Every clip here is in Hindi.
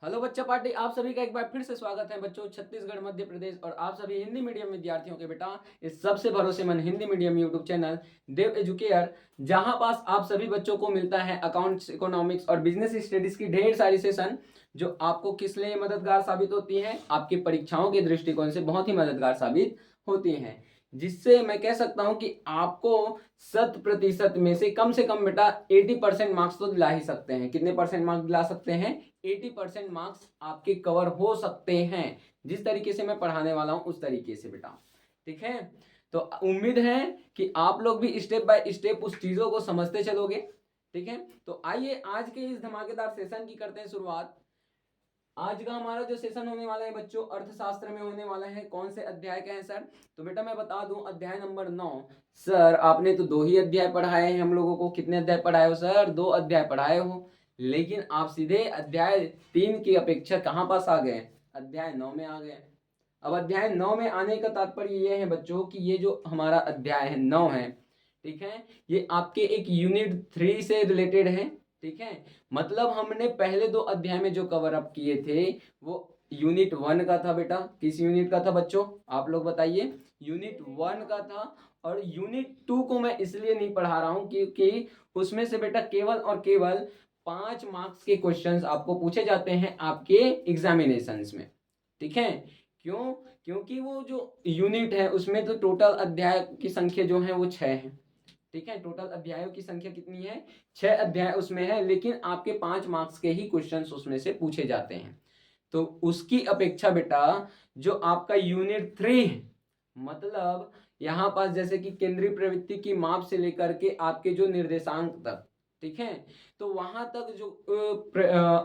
हेलो बच्चा पार्टी, आप सभी का एक बार फिर से स्वागत है बच्चों। छत्तीसगढ़ मध्य प्रदेश और आप सभी हिंदी मीडियम विद्यार्थियों के बेटा इस सबसे भरोसेमंद हिंदी मीडियम यूट्यूब चैनल देव एजुकेयर, जहां पास आप सभी बच्चों को मिलता है अकाउंट्स, इकोनॉमिक्स और बिजनेस स्टडीज की ढेर सारी सेशन जो आपको किस लिए मददगार साबित होती हैं, आपकी परीक्षाओं के दृष्टिकोण से बहुत ही मददगार साबित होती हैं, जिससे मैं कह सकता हूं कि आपको 100% में से कम बेटा 80% मार्क्स तो दिला ही सकते हैं। कितने परसेंट मार्क्स दिला सकते हैं? 80% मार्क्स आपके कवर हो सकते हैं, जिस तरीके से मैं पढ़ाने वाला हूं उस तरीके से बेटा। ठीक है, तो उम्मीद है कि आप लोग भी स्टेप बाय स्टेप उस चीजों को समझते चलोगे। ठीक है, तो आइए आज के इस धमाकेदार सेशन की करते हैं शुरुआत। आज का हमारा जो सेशन होने वाला है बच्चों, अर्थशास्त्र में होने वाला है। कौन से अध्याय का है सर? तो बेटा मैं बता दूं, अध्याय नंबर 9। सर आपने तो 2 ही अध्याय पढ़ाए हैं हम लोगों को। कितने अध्याय पढ़ाए हो सर? 2 अध्याय पढ़ाए हो, लेकिन आप सीधे अध्याय 3 की अपेक्षा कहां पास आ गए? अध्याय 9 में आ गए। अब अध्याय 9 में आने का तात्पर्य ये है बच्चों कि ये जो हमारा अध्याय है 9 है, ठीक है, ये आपके एक यूनिट 3 से रिलेटेड है। ठीक है, मतलब हमने पहले 2 अध्याय में जो कवर अप किए थे वो यूनिट 1 का था बेटा। किस यूनिट का था बच्चों? आप लोग बताइए। यूनिट 1 का था। और यूनिट 2 को मैं इसलिए नहीं पढ़ा रहा हूं क्योंकि उसमें से बेटा केवल और केवल 5 मार्क्स के क्वेश्चंस आपको पूछे जाते हैं आपके एग्जामिनेशंस में। ठीक है, क्यों? क्योंकि वो जो यूनिट है उसमें तो टोटल अध्याय की संख्या जो है वो 6 है। ठीक है, टोटल अध्यायों की संख्या कितनी है? 6 अध्याय उसमें है, लेकिन आपके 5 मार्क्स के ही क्वेश्चंस उसमें से पूछे जाते हैं। तो उसकी अपेक्षा बेटा जो आपका यूनिट 3 है, मतलब यहां पास जैसे कि केंद्रीय प्रवृत्ति की माप से लेकर के आपके जो निर्देशांक तक, ठीक है, तो वहां तक जो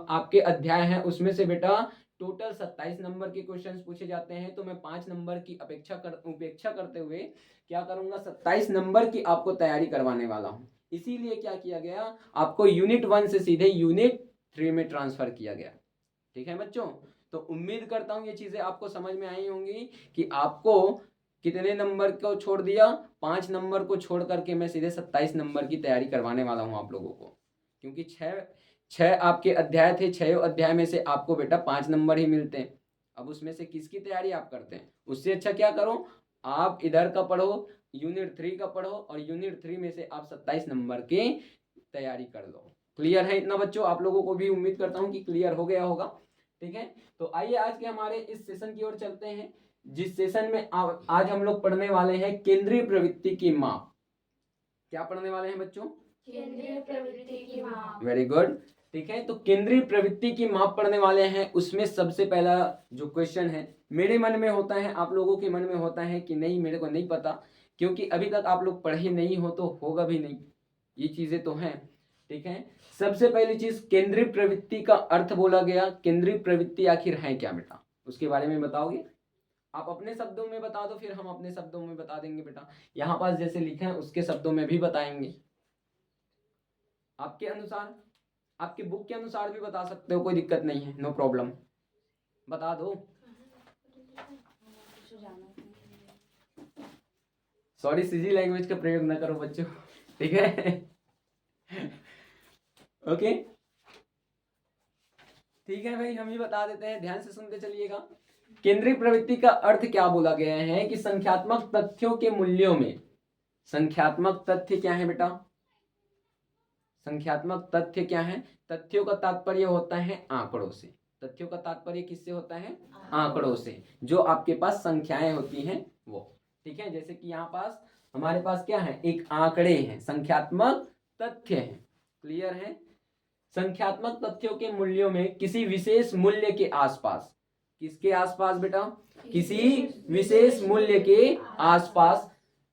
आपके अध्याय है उसमें से बेटा टोटल 27 नंबर के क्वेश्चंस पूछे जाते हैं। तो मैं 5 नंबर की उपेक्षा करते हुए क्या करूंगा? 27 नंबर की आपको तैयारी करवाने वाला हूं। इसीलिए क्या किया गया, आपको यूनिट 1 से सीधे यूनिट 3 में ट्रांसफर किया गया। ठीक है बच्चों, तो उम्मीद करता हूं ये चीजें आपको समझ में आई होंगी कि आपको कितने नंबर को छोड़ दिया? 5 नंबर को छोड़ करके मैं सीधे 27 नंबर की तैयारी करवाने वाला हूं आप लोगों को। क्योंकि छह आपके अध्याय थे, 6 अध्याय में से आपको बेटा 5 नंबर ही मिलते हैं। अब उसमें से किसकी तैयारी आप करते हैं? उससे अच्छा क्या करो, आप इधर का पढ़ो, यूनिट 3 का पढ़ो, और यूनिट 3 में से आप 27 नंबर की तैयारी कर लो। क्लियर है इतना बच्चों? आप लोगों को भी उम्मीद करता हूं कि क्लियर हो गया होगा। ठीक है, तो आइए आज के हमारे इस सेशन की ओर चलते हैं, जिस सेशन में आज हम लोग पढ़ने वाले हैं केंद्रीय प्रवृत्ति की माप। क्या पढ़ने वाले हैं बच्चों? केंद्रीय प्रवृत्ति की माप। Very good. ठीक है, तो केंद्रीय प्रवृत्ति की माप पढ़ने वाले हैं। उसमें सबसे पहला जो क्वेश्चन है मेरे मन में होता है, आप लोगों के मन में होता है कि नहीं, मेरे को नहीं पता, क्योंकि अभी तक आप लोग पढ़े नहीं हो तो होगा भी नहीं, ये चीजें तो हैं। ठीक है, सबसे पहली चीज केंद्रीय प्रवृत्ति का अर्थ बोला गया। केंद्रीय प्रवृत्ति आखिर है क्या बेटा, उसके बारे में बताओगे? आप अपने शब्दों में बता दो, फिर हम अपने शब्दों में बता देंगे बेटा। यहाँ पास जैसे लिखा है उसके शब्दों में भी बताएंगे। आपके अनुसार, आपके बुक के अनुसार भी बता सकते हो, कोई दिक्कत नहीं है, नो प्रॉब्लम, बता दो। सॉरी, सीजी लैंग्वेज का प्रयोग ना करो बच्चों। ठीक है ओके, ठीक है भाई, हम ही बता देते हैं, ध्यान से सुनते चलिएगा। केंद्रीय प्रवृत्ति का अर्थ क्या बोला गया है कि संख्यात्मक तथ्यों के मूल्यों में, संख्यात्मक तथ्य क्या है बेटा? संख्यात्मक तथ्य क्या है? तथ्यों का तात्पर्य होता है आंकड़ों से। तथ्यों का तात्पर्य किससे होता है? आंकड़ों से, जो आपके पास संख्याएं होती हैं वो। ठीक है, जैसे कि यहाँ पास हमारे पास क्या है, एक आंकड़े हैं, संख्यात्मक तथ्य है। क्लियर है? संख्यात्मक तथ्यों के मूल्यों में किसी विशेष मूल्य के आसपास, किसके आसपास बेटा? किसी विशेष मूल्य के आसपास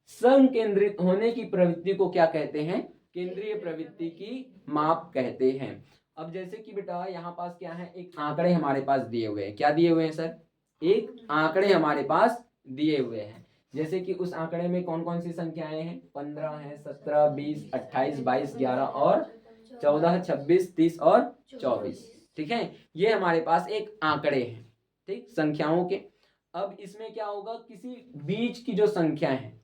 संकेंद्रित होने की प्रवृत्ति को क्या कहते हैं? केंद्रीय प्रवृत्ति की माप कहते हैं। अब जैसे कि बेटा यहाँ पास क्या है, एक आंकड़े हमारे पास दिए हुए हैं। क्या दिए हुए हैं सर? एक आंकड़े हमारे पास दिए हुए हैं। जैसे कि उस आंकड़े में कौन कौन सी संख्याएं हैं? 15 है, 17, 20, 28, 22, 11 और 14, 26, 30 और 24। ठीक है, ये हमारे पास एक आंकड़े हैं, ठीक, संख्याओं के। अब इसमें क्या होगा, किसी बीच की जो संख्या है,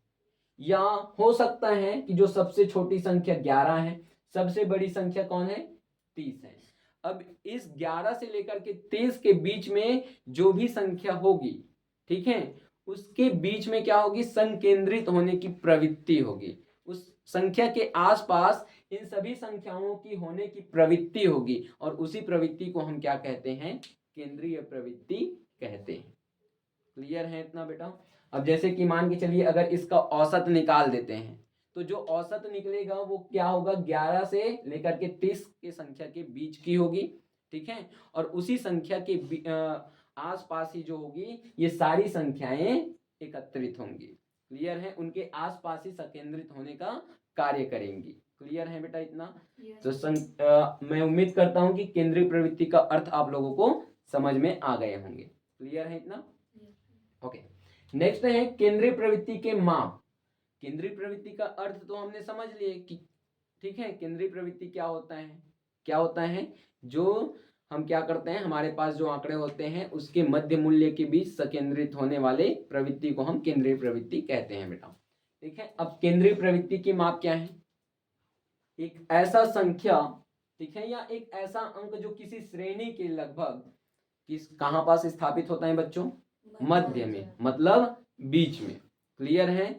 या हो सकता है कि जो सबसे छोटी संख्या 11 है, सबसे बड़ी संख्या कौन है? 30 है। अब इस 11 से लेकर के 23 के बीच में जो भी संख्या होगी, ठीक है, उसके बीच में क्या होगी, संकेंद्रित होने की प्रवृत्ति होगी। उस संख्या के आसपास इन सभी संख्याओं की होने की प्रवृत्ति होगी और उसी प्रवृत्ति को हम क्या कहते हैं, केंद्रीय प्रवृत्ति कहते हैं। क्लियर है इतना बेटा? अब जैसे कि मान के चलिए अगर इसका औसत निकाल देते हैं तो जो औसत निकलेगा वो क्या होगा, 11 से लेकर के 30 के संख्या के बीच की होगी, ठीक है, और उसी संख्या के आसपास ही जो होगी ये सारी संख्याएं एकत्रित होंगी। क्लियर है? उनके आसपास ही संकेंद्रित होने का कार्य करेंगी। क्लियर है बेटा इतना? तो मैं उम्मीद करता हूं कि केंद्रीय प्रवृत्ति का अर्थ आप लोगों को समझ में आ गए होंगे। क्लियर है इतना? ओके, नेक्स्ट है केंद्रीय प्रवृत्ति के माप। केंद्रीय प्रवृत्ति का अर्थ तो हमने समझ लिए कि ठीक है, केंद्रीय प्रवृत्ति क्या होता है, क्या होता है, जो हम क्या करते हैं, हमारे पास जो आंकड़े होते हैं उसके मध्य मूल्य के बीच संकेंद्रित होने वाले प्रवृत्ति को हम केंद्रीय प्रवृत्ति कहते हैं बेटा। ठीक है, अब केंद्रीय प्रवृत्ति की माप क्या है, एक ऐसा संख्या, ठीक है, या एक ऐसा अंक जो किसी श्रेणी के लगभग कहां पास स्थापित होता है बच्चों, मध्य में, मतलब बीच में। क्लियर है?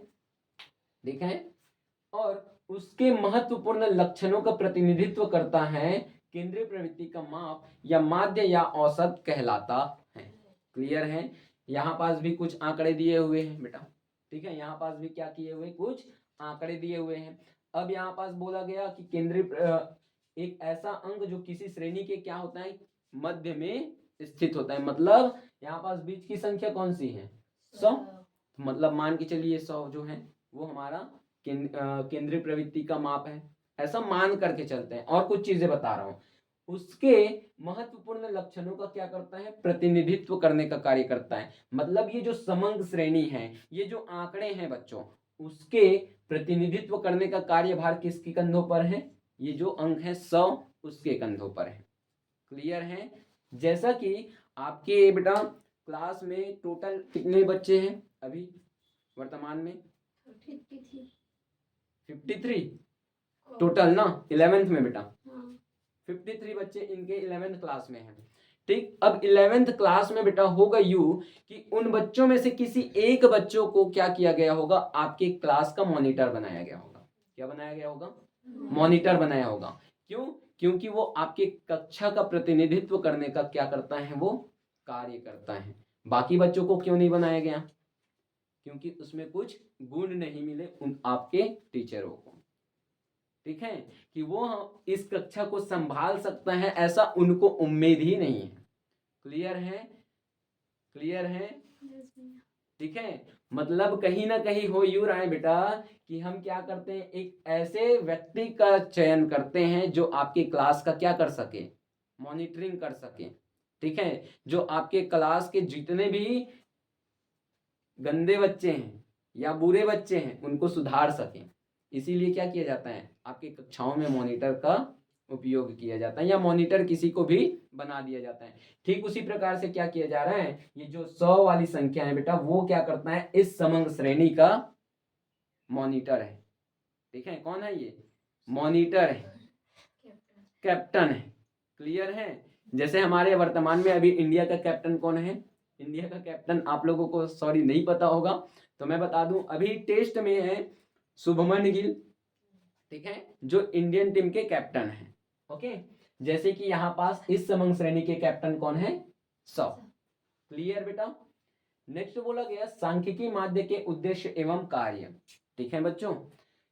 ठीक है, और उसके महत्वपूर्ण लक्षणों का प्रतिनिधित्व करता है, केंद्रीय प्रवृत्ति का माप या माध्य या औसत कहलाता है। क्लियर है? यहाँ पास भी कुछ आंकड़े दिए हुए हैं बेटा, ठीक है, यहाँ पास भी क्या किए हुए, कुछ आंकड़े दिए हुए हैं। अब यहाँ पास बोला गया कि केंद्रीय एक ऐसा अंक जो किसी श्रेणी के क्या होता है, मध्य में स्थित होता है, मतलब यहाँ पास बीच की संख्या कौन सी है, 100, मतलब मान के चलिए 100 जो है वो हमारा केंद्रीय प्रवृत्ति का माप है, ऐसा मान करके चलते हैं। और कुछ चीजें बता रहा हूँ, उसके महत्वपूर्ण लक्षणों का क्या करता है, प्रतिनिधित्व करने का कार्य करता है। मतलब ये जो समंग श्रेणी है, ये जो आंकड़े हैं बच्चों, उसके प्रतिनिधित्व करने का कार्यभार किसके कंधों पर है, ये जो अंक है 100 उसके कंधों पर है। क्लियर है? जैसा कि आपके बेटा क्लास में टोटल कितने बच्चे हैं अभी वर्तमान में, 53 टोटल ना, 11th में बेटा 53 बच्चे इनके 11th क्लास में हैं। ठीक, अब 11th क्लास में बेटा होगा यूं कि उन बच्चों में से किसी एक बच्चों को क्या किया गया होगा, आपके क्लास का मॉनिटर बनाया गया होगा। क्या बनाया गया होगा, मॉनिटर बनाया होगा। क्यों? क्योंकि वो आपके कक्षा का प्रतिनिधित्व करने का क्या करता है, वो कार्य करता है। बाकी बच्चों को क्यों नहीं बनाया गया, क्योंकि उसमें कुछ गुण नहीं मिले उन आपके टीचरों को, ठीक है, कि वो इस कक्षा को संभाल सकता है, ऐसा उनको उम्मीद ही नहीं है। क्लियर है? क्लियर है? ठीक है, मतलब कहीं ना कहीं हो यूं रहा है बेटा कि हम क्या करते हैं, एक ऐसे व्यक्ति का चयन करते हैं जो आपके क्लास का क्या कर सके, मॉनिटरिंग कर सके, ठीक है, जो आपके क्लास के जितने भी गंदे बच्चे हैं या बुरे बच्चे हैं उनको सुधार सके। इसीलिए क्या किया जाता है, आपकी कक्षाओं में मॉनिटर का उपयोग किया जाता है या मॉनिटर किसी को भी बना दिया जाता है। ठीक उसी प्रकार से क्या किया जा रहा है, ये जो 100 वाली संख्या है बेटा, वो क्या करता है, इस समंग श्रेणी का मॉनिटर है। ठीक है, कौन है ये, मॉनिटर है, कैप्टन है। क्लियर है? जैसे हमारे वर्तमान में अभी इंडिया का कैप्टन कौन है, इंडिया का कैप्टन आप लोगों को सॉरी नहीं पता होगा तो मैं बता दूं, अभी टेस्ट में है शुभमन गिल, ठीक है, जो इंडियन टीम के कैप्टन है। ओके, जैसे कि यहाँ पास इस समंग श्रेणी के कैप्टन कौन है, 100। क्लियर बेटा? नेक्स्ट बोला गया सांख्यिकी माध्य के उद्देश्य एवं कार्य। ठीक है बच्चों,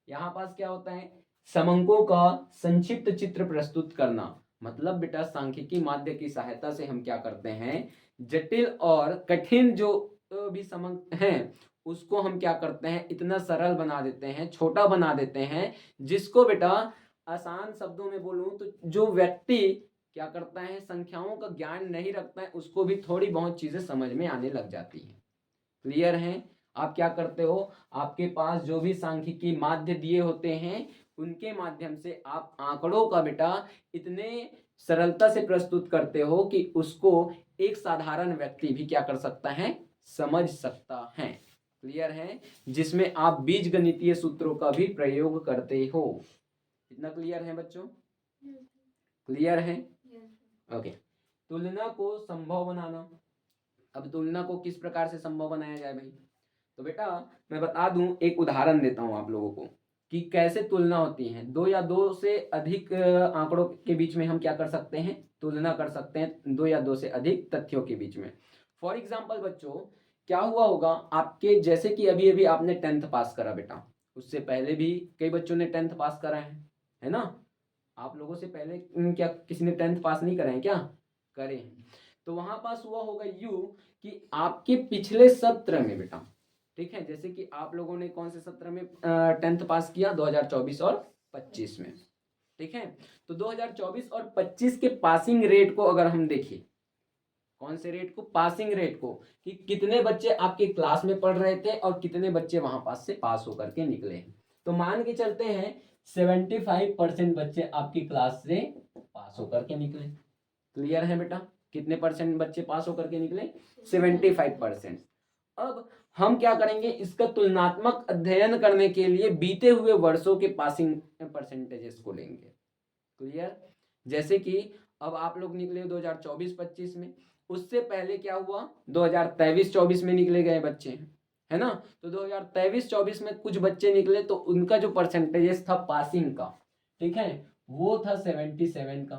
यहाँ पास क्या होता है, समंकों का संक्षिप्त चित्र प्रस्तुत करना। मतलब बेटा सांख्यिकी माध्य की सहायता से हम क्या करते हैं, जटिल और कठिन जो भी समंक हैं उसको हम क्या करते हैं, इतना सरल बना देते हैं, छोटा बना देते हैं, जिसको बेटा आसान शब्दों में बोलूं तो जो व्यक्ति क्या करता है, संख्याओं का ज्ञान नहीं रखता है, उसको भी थोड़ी बहुत चीजें समझ में आने लग जाती है। क्लियर है? आप क्या करते हो, आपके पास जो भी सांख्यिकी माध्य दिए होते हैं उनके माध्यम से आप आंकड़ों का बेटा इतने सरलता से प्रस्तुत करते हो कि उसको एक साधारण व्यक्ति भी क्या कर सकता है, समझ सकता है। क्लियर है? जिसमें आप बीजगणितीय सूत्रों का भी प्रयोग करते हो। इतना क्लियर है बच्चों? क्लियर है? ओके, तुलना को संभव बनाना। अब तुलना को किस प्रकार से संभव बनाया जाए भाई? तो बेटा मैं बता दूं, एक उदाहरण देता हूं आप लोगों को कि कैसे तुलना होती है। दो या दो से अधिक आंकड़ों के बीच में हम क्या कर सकते हैं, तुलना कर सकते हैं, दो या दो से अधिक तथ्यों के बीच में। फॉर एग्जाम्पल बच्चों, क्या हुआ होगा आपके, जैसे कि अभी अभी आपने 10th पास करा बेटा, उससे पहले भी कई बच्चों ने 10th पास करा है ना? आप लोगों से पहले क्या किसी ने 10th पास नहीं करा है क्या? करे हैं। तो वहां पास हुआ होगा यू कि आपके पिछले सत्र में बेटा, ठीक है, जैसे कि आप लोगों ने कौन से सत्र में 10th पास किया, 2024 और 25 में, ठीक है। तो 2024 और 25 के पासिंग रेट को अगर हम देखें, कौन से रेट को? पासिंग रेट को, कि कितने बच्चे आपके क्लास में पढ़ रहे थे और कितने बच्चे वहां पास से पास होकर के निकले हैं। तो मान के चलते हैं 75% बच्चे आपकी क्लास से पास होकर के निकले। क्लियर है बेटा? कितने परसेंट बच्चे पास होकर के निकले? 75%। अब हम क्या करेंगे, इसका तुलनात्मक अध्ययन करने के लिए बीते हुए वर्षों के पासिंग परसेंटेजेस को लेंगे। क्लियर? जैसे कि अब आप लोग निकले 2024-25 में, उससे पहले क्या हुआ, 2023-24 में निकले गए बच्चे, है ना? तो 2023-24 में कुछ बच्चे निकले तो उनका जो परसेंटेजेस था पासिंग का, ठीक है, वो था 77 का।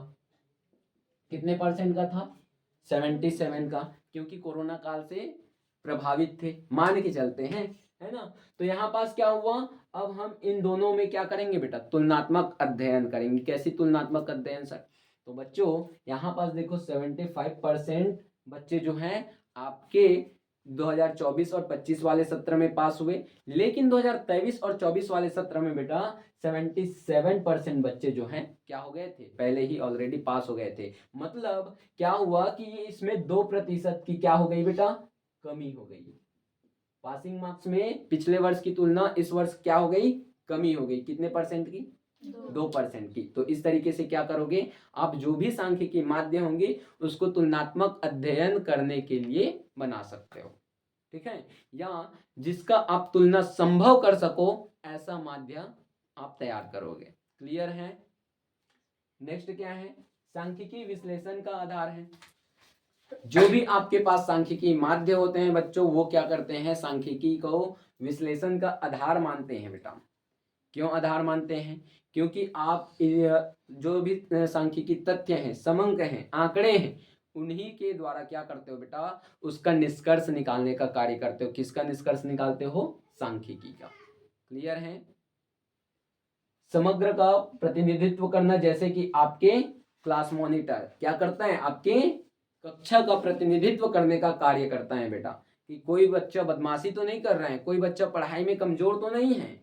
कितने परसेंट का था? 77 का, क्योंकि कोरोना काल से प्रभावित थे, मान के चलते हैं, है ना? तो यहाँ पास क्या हुआ, अब हम इन दोनों में क्या करेंगे बेटा, तुलनात्मक अध्ययन करेंगे। कैसी तुलनात्मक अध्ययन सर? तो बच्चों यहाँ पास देखो 75% बच्चे जो हैं आपके 2024 और 25 वाले सत्र में पास हुए, लेकिन 2023 और 24 वाले सत्र में बेटा 77% बच्चे जो हैं क्या हो गए थे, पहले ही ऑलरेडी पास हो गए थे। मतलब क्या हुआ कि इसमें 2% की क्या हो गई बेटा, कमी हो गई। पासिंग मार्क्स में पिछले वर्ष की तुलना इस वर्ष क्या हो गई, कमी हो गई। कितने परसेंट की? 2% की। तो इस तरीके से क्या करोगे आप, जो भी सांख्यिकी माध्य होंगे उसको तुलनात्मक अध्ययन करने के लिए बना सकते हो, ठीक है, या जिसका आप तुलना संभव कर सको ऐसा माध्य आप तैयार करोगे। क्लियर है? नेक्स्ट क्या है, सांख्यिकी विश्लेषण का आधार है। जो भी आपके पास सांख्यिकी माध्य होते हैं बच्चों, वो क्या करते हैं, सांख्यिकी को विश्लेषण का आधार मानते हैं बेटा। क्यों आधार मानते हैं? क्योंकि आप जो भी सांख्यिकी तथ्य हैं, समंक हैं, आंकड़े हैं, उन्हीं के द्वारा क्या करते हो बेटा, उसका निष्कर्ष निकालने का कार्य करते हो। किसका निष्कर्ष निकालते हो? सांख्यिकी का। क्लियर है? समग्र का प्रतिनिधित्व करना, जैसे कि आपके क्लास मॉनिटर क्या करता है, आपके कक्षा का प्रतिनिधित्व करने का कार्य करता है बेटा, कि कोई बच्चा बदमाशी तो नहीं कर रहा है, कोई बच्चा पढ़ाई में कमजोर तो नहीं है,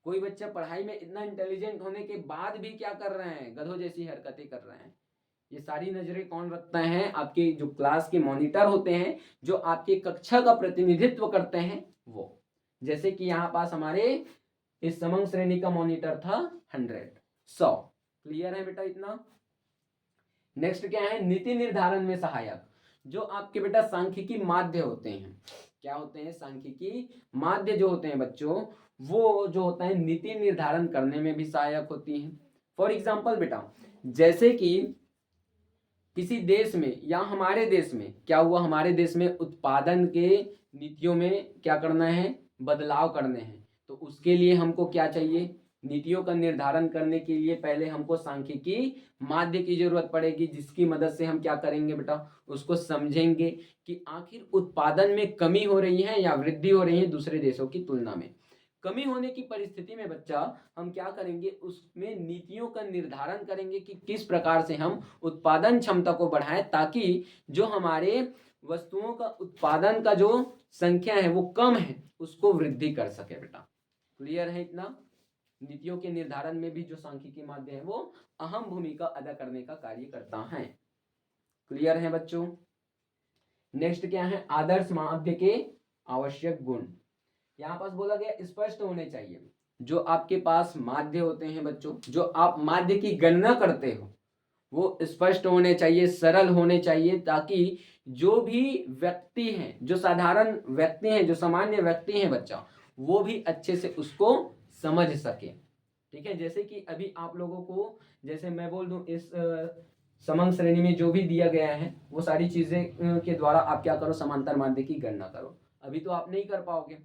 कोई बच्चा पढ़ाई में इतना इंटेलिजेंट होने के बाद भी क्या कर रहे हैं, गधों जैसी हरकतें कर रहे हैं। ये सारी नजरें कौन रखता है? आपके जो क्लास के मॉनिटर होते हैं, जो आपके कक्षा का प्रतिनिधित्व करते हैं वो। जैसे कि यहाँ पास हमारे इस समंग श्रेणी का मॉनिटर था 100। क्लियर है बेटा इतना? नेक्स्ट क्या है, नीति निर्धारण में सहायक। जो आपके बेटा सांख्यिकी माध्य होते हैं, क्या होते हैं, सांख्यिकी माध्य जो होते हैं बच्चों, वो जो होता है नीति निर्धारण करने में भी सहायक होती है। फॉर एग्जाम्पल बेटा, जैसे कि किसी देश में या हमारे देश में क्या हुआ, हमारे देश में उत्पादन के नीतियों में क्या करना है, बदलाव करने हैं। तो उसके लिए हमको क्या चाहिए, नीतियों का निर्धारण करने के लिए पहले हमको सांख्यिकी माध्य की जरूरत पड़ेगी, जिसकी मदद से हम क्या करेंगे बेटा, उसको समझेंगे कि आखिर उत्पादन में कमी हो रही है या वृद्धि हो रही है दूसरे देशों की तुलना में। कमी होने की परिस्थिति में बच्चा हम क्या करेंगे, उसमें नीतियों का निर्धारण करेंगे कि किस प्रकार से हम उत्पादन क्षमता को बढ़ाएं, ताकि जो हमारे वस्तुओं का उत्पादन का जो संख्या है वो कम है, उसको वृद्धि कर सके बेटा। क्लियर है इतना? नीतियों के निर्धारण में भी जो सांख्यिकी माध्य है वो अहम भूमिका अदा करने का कार्य करता है। क्लियर है बच्चों? नेक्स्ट क्या है, आदर्श माध्य के आवश्यक गुण। यहाँ पास बोला गया स्पष्ट होने चाहिए। जो आपके पास माध्य होते हैं बच्चों, जो आप माध्य की गणना करते हो वो स्पष्ट होने चाहिए, सरल होने चाहिए, ताकि जो भी व्यक्ति हैं, जो साधारण व्यक्ति हैं, जो सामान्य व्यक्ति हैं बच्चा, वो भी अच्छे से उसको समझ सके। ठीक है, जैसे कि अभी आप लोगों को, जैसे मैं बोल दूं इस समंग श्रेणी में जो भी दिया गया है वो सारी चीजें के द्वारा आप क्या करो, समांतर माध्य की गणना करो। अभी तो आप नहीं कर पाओगे,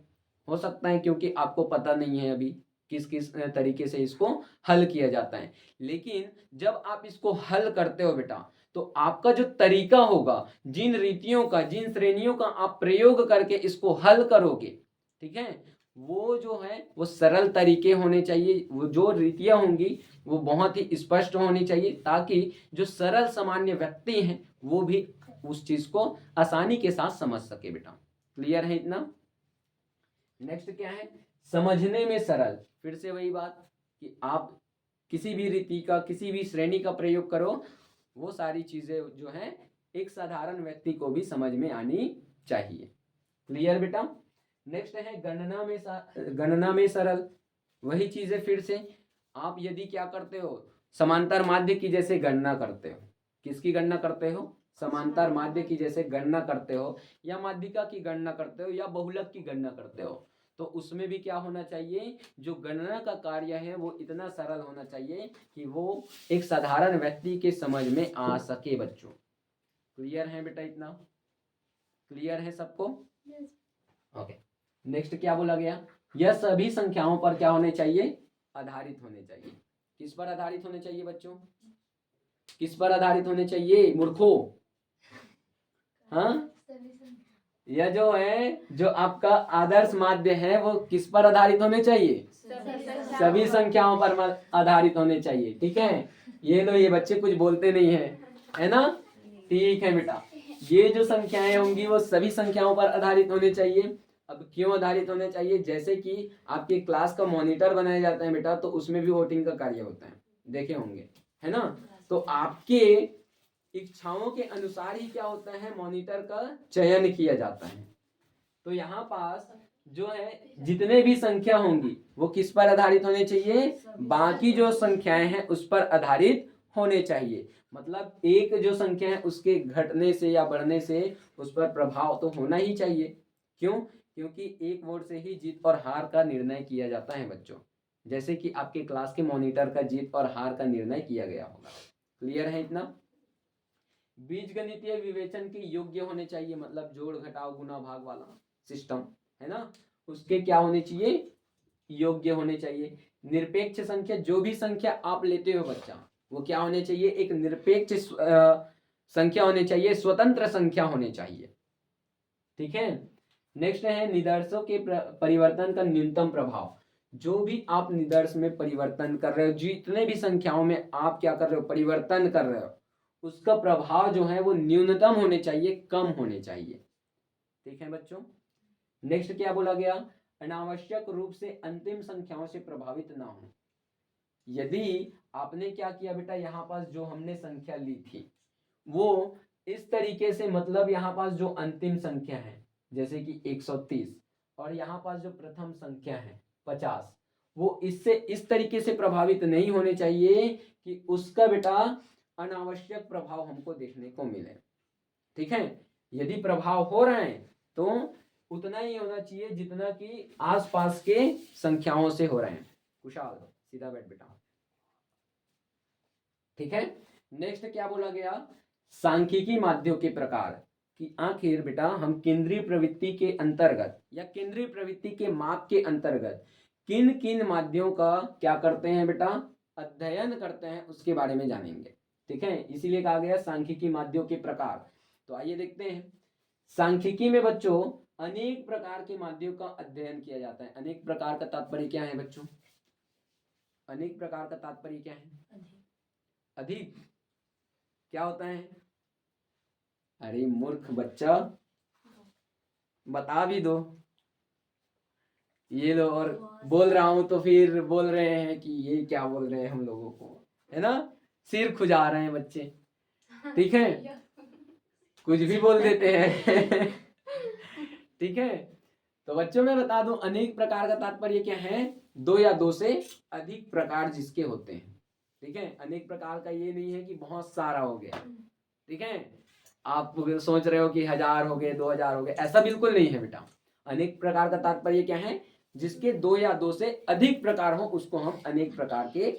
हो सकता है क्योंकि आपको पता नहीं है अभी किस किस तरीके से इसको हल किया जाता है। लेकिन जब आप इसको हल करते हो बेटा, तो आपका जो तरीका होगा, जिन रीतियों का, जिन श्रेणियों का आप प्रयोग करके इसको हल करोगे, ठीक है, वो जो है वो सरल तरीके होने चाहिए। वो जो रीतियां होंगी वो बहुत ही स्पष्ट होनी चाहिए, ताकि जो सरल सामान्य व्यक्ति हैं वो भी उस चीज को आसानी के साथ समझ सके बेटा। क्लियर है इतना? नेक्स्ट क्या है, समझने में सरल। फिर से वही बात कि आप किसी भी रीति का, किसी भी श्रेणी का प्रयोग करो, वो सारी चीजें जो है एक साधारण व्यक्ति को भी समझ में आनी चाहिए। क्लियर बेटा? नेक्स्ट है गणना में सरल। वही चीज है, फिर से आप यदि क्या करते हो, समांतर माध्य की जैसे गणना करते हो। किसकी गणना करते हो? समांतर माध्य की जैसे गणना करते हो, या माध्यिका की गणना करते हो, या बहुलक की गणना करते हो, तो उसमें भी क्या होना चाहिए, जो गणना का कार्य है वो इतना सरल होना चाहिए कि वो एक साधारण व्यक्ति के समझ में आ सके बच्चों। क्लियर है बेटा? इतना क्लियर है सबको? ओके। नेक्स्ट क्या बोला गया, यह सभी संख्याओं पर क्या होने चाहिए, आधारित होने चाहिए। किस पर आधारित होने चाहिए बच्चों? किस पर आधारित होने चाहिए मूर्खों? हाँ, यह जो है, जो आपका आदर्श माध्य है वो किस पर आधारित होने चाहिए? सभी संख्याओं पर आधारित होने चाहिए। ठीक है, ये लो, ये बच्चे कुछ बोलते नहीं है ना? ठीक है बेटा, ये जो संख्याएं होंगी वो सभी संख्याओं पर आधारित होने चाहिए। अब क्यों आधारित होने चाहिए? जैसे कि आपके क्लास का मॉनिटर बनाया जाता है बेटा, तो उसमें भी वोटिंग का कार्य होता है, देखे होंगे, है ना? तो आपके इच्छाओं के अनुसार ही क्या होता है, मॉनिटर का चयन किया जाता है। तो यहाँ पास जो है जितने भी संख्या होंगी वो किस पर आधारित होने चाहिए? बाकी जो संख्याएं हैं उस पर आधारित होने चाहिए। मतलब एक जो संख्या है उसके घटने से या बढ़ने से उस पर प्रभाव तो होना ही चाहिए। क्यों? क्योंकि एक वोट से ही जीत और हार का निर्णय किया जाता है बच्चों, जैसे कि आपके क्लास के मॉनिटर का जीत और हार का निर्णय किया गया होगा। क्लियर है इतना? बीजगणितीय विवेचन के योग्य होने चाहिए, मतलब जोड़ घटाव गुना भाग वाला सिस्टम है ना, उसके क्या होने चाहिए, योग्य होने चाहिए। निरपेक्ष संख्या, जो भी संख्या आप लेते हो बच्चा, वो क्या होने चाहिए, एक निरपेक्ष संख्या होने चाहिए, स्वतंत्र संख्या होने चाहिए। ठीक है। नेक्स्ट है निदर्शों के परिवर्तन का न्यूनतम प्रभाव। जो भी आप निदर्श में परिवर्तन कर रहे हो, जितने भी संख्याओं में आप क्या कर रहे हो, परिवर्तन कर रहे हो, उसका प्रभाव जो है वो न्यूनतम होने चाहिए, कम होने चाहिए। ठीक है बच्चों। नेक्स्ट क्या बोला गया, अनावश्यक रूप से अंतिम संख्याओं से प्रभावित ना हो। यदि आपने क्या किया बेटा, यहाँ पास जो हमने संख्या ली थी वो इस तरीके से, मतलब यहाँ पास जो अंतिम संख्या है जैसे कि 130 और यहाँ पास जो प्रथम संख्या है 50, वो इससे इस तरीके से प्रभावित नहीं होने चाहिए कि उसका बेटा अनावश्यक प्रभाव हमको देखने को मिले। ठीक है, यदि प्रभाव हो रहे हैं तो उतना ही होना चाहिए जितना कि आसपास के संख्याओं से हो रहे हैं। कुशाल सीधा बैठ बेटा। ठीक है। नेक्स्ट क्या बोला गया, सांख्यिकी माध्यों के प्रकार कि आखिर बेटा हम केंद्रीय प्रवृत्ति के अंतर्गत या केंद्रीय प्रवृत्ति के माप के अंतर्गत किन किन माध्यों का क्या करते हैं बेटा, अध्ययन करते हैं, उसके बारे में जानेंगे। ठीक है, इसीलिए कहा गया सांख्यिकी माध्यों के प्रकार। तो आइए देखते हैं। सांख्यिकी में बच्चों अनेक प्रकार के माध्यों का अध्ययन किया जाता है। अनेक प्रकार का तात्पर्य क्या है बच्चों? अनेक प्रकार का तात्पर्य क्या है? अधिक क्या होता है? अरे मूर्ख बच्चा, बता भी दो। ये लो, और बोल रहा हूं तो फिर बोल रहे हैं कि ये क्या बोल रहे हैं हम लोगों को, है ना? सिर खुजा रहे हैं बच्चे। ठीक है, कुछ भी बोल देते हैं। ठीक है, तो बच्चों मैं बता दूं, अनेक प्रकार का तात्पर्य क्या है, दो या दो से अधिक प्रकार जिसके होते हैं। ठीक है, अनेक प्रकार का ये नहीं है कि बहुत सारा हो गया। ठीक है, आप सोच रहे हो कि 1000 हो गए, 2000 हो गए, ऐसा बिल्कुल नहीं है बेटा। अनेक प्रकार का तात्पर्य क्या है, जिसके दो या दो से अधिक प्रकार हो उसको हम अनेक प्रकार के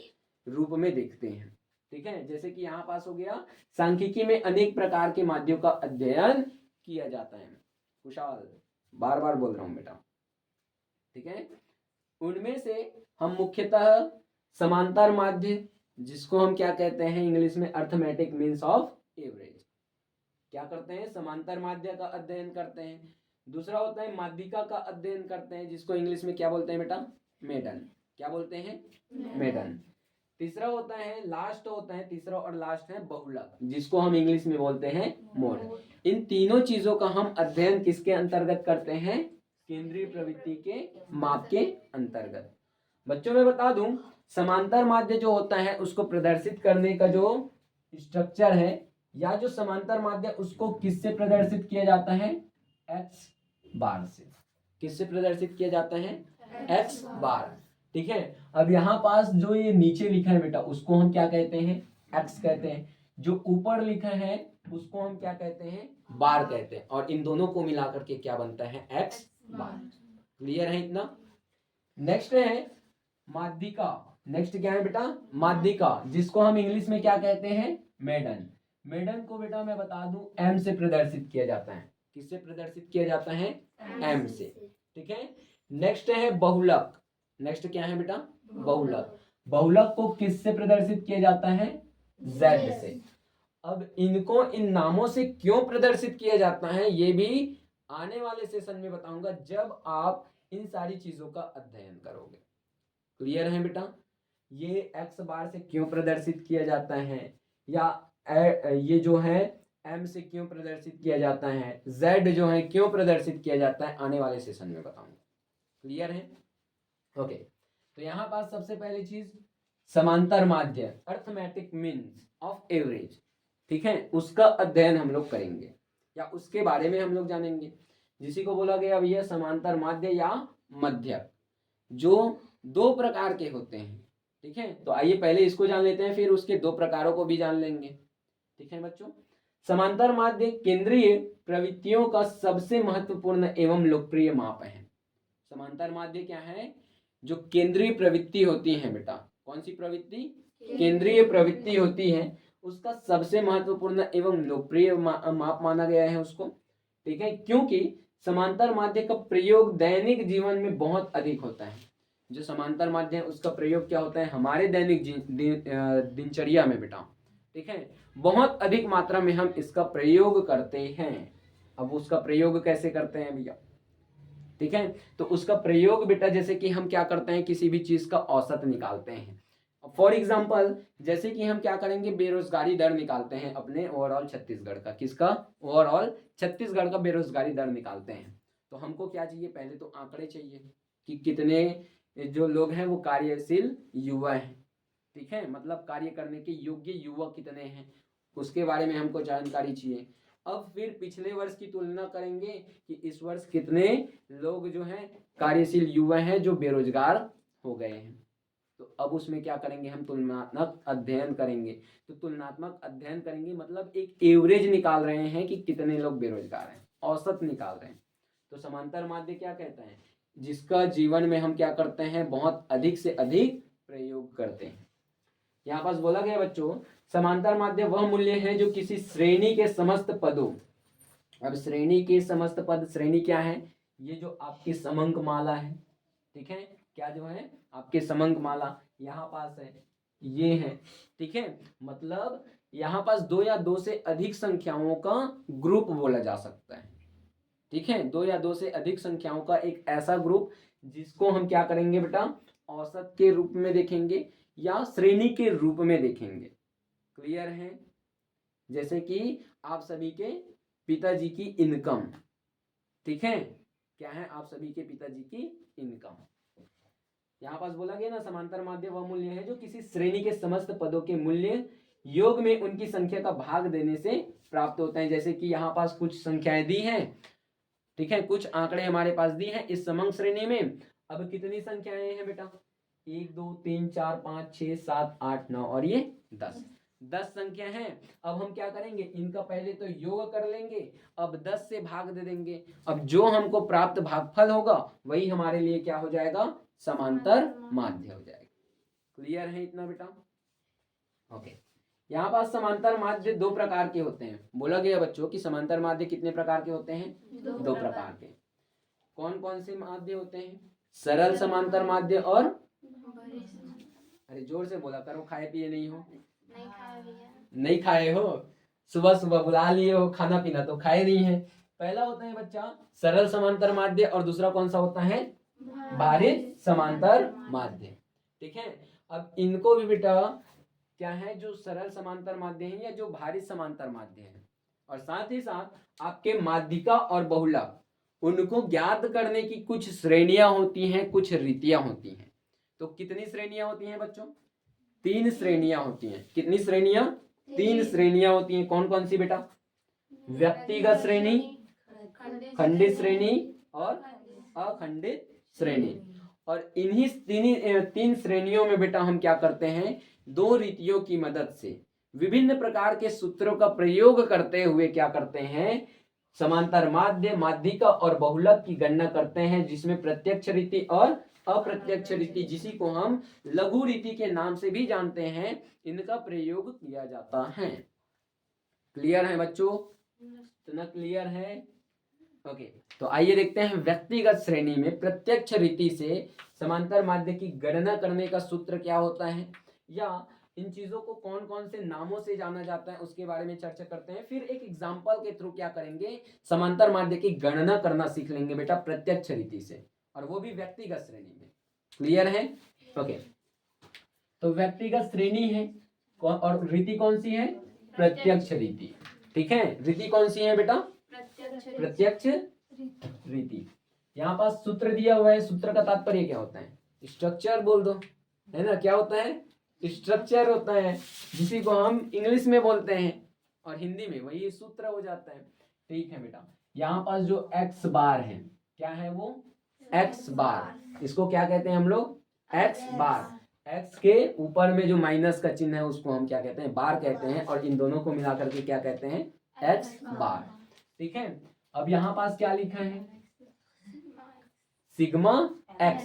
रूप में देखते हैं। ठीक है, जैसे कि यहाँ पास हो गया सांख्यिकी में अनेक प्रकार के माध्यों का अध्ययन किया जाता है। कुशाल, बार बार बोल रहा हूं बेटा, ठीक है। उनमें से हम मुख्यतः समांतर माध्य, जिसको हम क्या कहते हैं इंग्लिश में अर्थमेटिक मीन्स ऑफ एवरेज, क्या करते हैं, समांतर माध्य का अध्ययन करते हैं। दूसरा होता है माध्यिका का अध्ययन करते हैं, जिसको इंग्लिश में क्या बोलते हैं बेटा, मेडन, क्या बोलते हैं, मेडन। तीसरा होता है, लास्ट होता है, तीसरा और लास्ट है बहुलक, जिसको हम इंग्लिश में बोलते हैं मोड। इन तीनों चीजों का हम अध्ययन किसके अंतर्गत करते हैं, केंद्रीय प्रवृत्ति के माप के अंतर्गत। बच्चों मैं बता दूं, समांतर माध्य जो होता है उसको प्रदर्शित करने का जो स्ट्रक्चर है या जो समांतर माध्य, उसको किससे प्रदर्शित किया जाता है, एक्स बार से। किससे प्रदर्शित किया जाता है, एक्स बार, ठीक है। अब यहाँ पास जो ये नीचे लिखा है बेटा, उसको हम क्या कहते हैं, एक्स कहते हैं। जो ऊपर लिखा है उसको हम क्या कहते हैं, बार कहते हैं। और इन दोनों को मिलाकर के क्या बनता है, एक्स बार। क्लियर है इतना। नेक्स्ट है माध्यिका। नेक्स्ट क्या है बेटा, माध्यिका, जिसको हम इंग्लिश में क्या कहते हैं, मेडन। मेडन को बेटा मैं बता दूं एम से प्रदर्शित किया जाता है। किससे प्रदर्शित किया जाता है, एम से, ठीक है। नेक्स्ट है बहुलक। नेक्स्ट क्या है बेटा, बहुलक। बहुलक को किससे प्रदर्शित किया जाता है, जेड से। अब इनको इन नामों से क्यों प्रदर्शित किया जाता है ये भी आने वाले सेशन में बताऊंगा, जब आप इन सारी चीजों का अध्ययन करोगे। क्लियर है बेटा, ये एक्स बार से क्यों प्रदर्शित किया जाता है, या ये जो है एम से क्यों प्रदर्शित किया जाता है, जेड जो है क्यों प्रदर्शित किया जाता है, आने वाले सेशन में बताऊंगा। क्लियर है, ओके। तो यहाँ पास सबसे पहली चीज समांतर माध्य, अर्थमेटिक मीन्स ऑफ एवरेज, ठीक है, उसका अध्ययन हम लोग करेंगे या उसके बारे में हम लोग जानेंगे, जिसी को बोला गया भैया समांतर माध्य या मध्यक, जो दो प्रकार के होते हैं, ठीक है। तो आइए पहले इसको जान लेते हैं, फिर उसके दो प्रकारों को भी जान लेंगे, ठीक है बच्चों। समांतर माध्य केंद्रीय प्रवृत्तियों का सबसे महत्वपूर्ण एवं लोकप्रिय माप है। समांतर माध्य क्या है, जो केंद्रीय प्रवृत्ति होती है बेटा, कौन सी प्रवृत्ति, केंद्रीय प्रवृत्ति होती है, उसका सबसे महत्वपूर्ण एवं लोकप्रिय माप माना गया है उसको, ठीक है। क्योंकि समांतर माध्य का प्रयोग दैनिक जीवन में बहुत अधिक होता है। जो समांतर माध्य है उसका प्रयोग क्या होता है हमारे दैनिक दिनचर्या में बेटा, ठीक है, बहुत अधिक मात्रा में हम इसका प्रयोग करते हैं। अब उसका प्रयोग कैसे करते हैं भैया, ठीक है। तो उसका प्रयोग बेटा जैसे कि हम क्या करते हैं, किसी भी चीज का औसत निकालते हैं। फॉर एग्जाम्पल जैसे कि हम क्या करेंगे, बेरोजगारी दर निकालते हैं अपने ओवरऑल छत्तीसगढ़ का, किसका, ओवरऑल छत्तीसगढ़ का बेरोजगारी दर निकालते हैं। तो हमको क्या चाहिए, पहले तो आंकड़े चाहिए कि कितने जो लोग हैं वो कार्यशील युवा हैं, ठीक है, मतलब कार्य करने के योग्य युवा कितने हैं, उसके बारे में हमको जानकारी चाहिए। अब फिर पिछले वर्ष की तुलना करेंगे कि इस वर्ष कितने लोग जो हैं कार्यशील युवा हैं जो बेरोजगार हो गए हैं। तो अब उसमें क्या करेंगे, हम तुलनात्मक अध्ययन करेंगे। तो तुलनात्मक अध्ययन करेंगे मतलब एक एवरेज निकाल रहे हैं कि कितने लोग बेरोजगार हैं, औसत निकाल रहे हैं। तो समांतर माध्य क्या कहता है, जिसका जीवन में हम क्या करते हैं, बहुत अधिक से अधिक प्रयोग करते हैं। यहाँ पास बोला गया बच्चों, समांतर माध्य वह मूल्य है जो किसी श्रेणी के समस्त पदों, अब श्रेणी के समस्त पद, श्रेणी क्या है, ये जो आपकी समंक माला है, ठीक है, क्या जो है आपके समंक माला यहाँ पास है, ये है, ठीक है, मतलब यहाँ पास दो या दो से अधिक संख्याओं का ग्रुप बोला जा सकता है, ठीक है, दो या दो से अधिक संख्याओं का एक ऐसा ग्रुप जिसको हम क्या करेंगे बेटा, औसत के रूप में देखेंगे या श्रेणी के रूप में देखेंगे। क्लियर है, जैसे कि आप सभी के पिताजी की इनकम, ठीक है, क्या है, आप सभी के पिताजी की इनकम। यहाँ पास बोला गया ना, समांतर माध्य वह मूल्य है जो किसी श्रेणी के समस्त पदों के मूल्य योग में उनकी संख्या का भाग देने से प्राप्त होता है। जैसे कि यहाँ पास कुछ संख्याएं दी हैं, ठीक है, कुछ आंकड़े हमारे पास दी हैं इस समंक श्रेणी में। अब कितनी संख्याएं हैं बेटा, 1 2 3 4 5 6 7 8 9 और ये 10 संख्या हैं। अब हम क्या करेंगे, इनका पहले तो योग कर लेंगे, अब 10 से भाग दे देंगे। अब जो हमको प्राप्त भागफल होगा वही हमारे लिए क्या हो जाएगा, समांतर माध्य हो जाएगा। क्लियर है इतना बेटा, ओके। यहाँ पास समांतर माध्य दो प्रकार के होते हैं। बोला गया बच्चों कि समांतर माध्य कितने प्रकार के होते हैं? दो प्रकार के। कौन कौन से माध्य होते हैं? सरल समांतर माध्य और अरे जोर से बोला करो, खाए पिए नहीं हो? नहीं खाए हो? सुबह सुबह बुला लिए हो, खाना पीना तो खाए नहीं है। पहला होता है बच्चा सरल समांतर माध्य और दूसरा कौन सा होता है? भारित समांतर माध्य। ठीक है, अब इनको भी बेटा क्या है, जो सरल समांतर माध्य है या जो भारित समांतर माध्य है, और साथ ही साथ आपके माध्यिका और बहुलक, उनको ज्ञात करने की कुछ श्रेणियां होती हैं, कुछ रीतियां होती हैं। तो कितनी श्रेणियां होती हैं बच्चों? 3 श्रेणियां होती हैं। कितनी श्रेणियां? 3 श्रेणियां होती हैं। कौन कौन सी बेटा? व्यक्तिगत श्रेणी, खंडित श्रेणी और अखंडित श्रेणी। और इन्हीं 3 श्रेणियों में बेटा हम क्या करते हैं, 2 रीतियों की मदद से विभिन्न प्रकार के सूत्रों का प्रयोग करते हुए क्या करते हैं, समांतर माध्य, माध्यिका और बहुलक की गणना करते हैं, जिसमें प्रत्यक्ष रीति और अप्रत्यक्ष रीति, जिसी को हम लघु रीति के नाम से भी जानते हैं, इनका प्रयोग किया जाता है। क्लियर है बच्चों? इतना क्लियर है? ओके, तो आइए देखते हैं व्यक्तिगत श्रेणी में प्रत्यक्ष रीति से समांतर माध्य की गणना करने का सूत्र क्या होता है, या इन चीजों को कौन कौन से नामों से जाना जाता है, उसके बारे में चर्चा करते हैं। फिर एक एग्जांपल के थ्रू क्या करेंगे, समांतर माध्य की गणना करना सीख लेंगे बेटा प्रत्यक्ष रीति से, और वो भी व्यक्तिगत श्रेणी में। क्लियर है? ओके, तो व्यक्तिगत श्रेणी है और रीति कौन सी है? प्रत्यक्ष रीति। ठीक है, रीति कौन सी है बेटा? प्रत्यक्ष रीति। यहाँ पास सूत्र दिया हुआ है, सूत्र का तात्पर्य क्या होता है? स्ट्रक्चर बोल दो, है ना? क्या होता है? स्ट्रक्चर होता है, जिसी को हम इंग्लिश में बोलते हैं और हिंदी में वही सूत्र हो जाता है। ठीक है बेटा, यहाँ पास जो x बार है, क्या है वो? x बार। इसको क्या कहते हैं हम लोग? x बार। x के ऊपर में जो माइनस का चिन्ह है उसको हम क्या कहते हैं? बार कहते हैं, और इन दोनों को मिलाकर के क्या कहते हैं? x बार। ठीक है, अब यहाँ पास क्या लिखा है? सिग्मा x,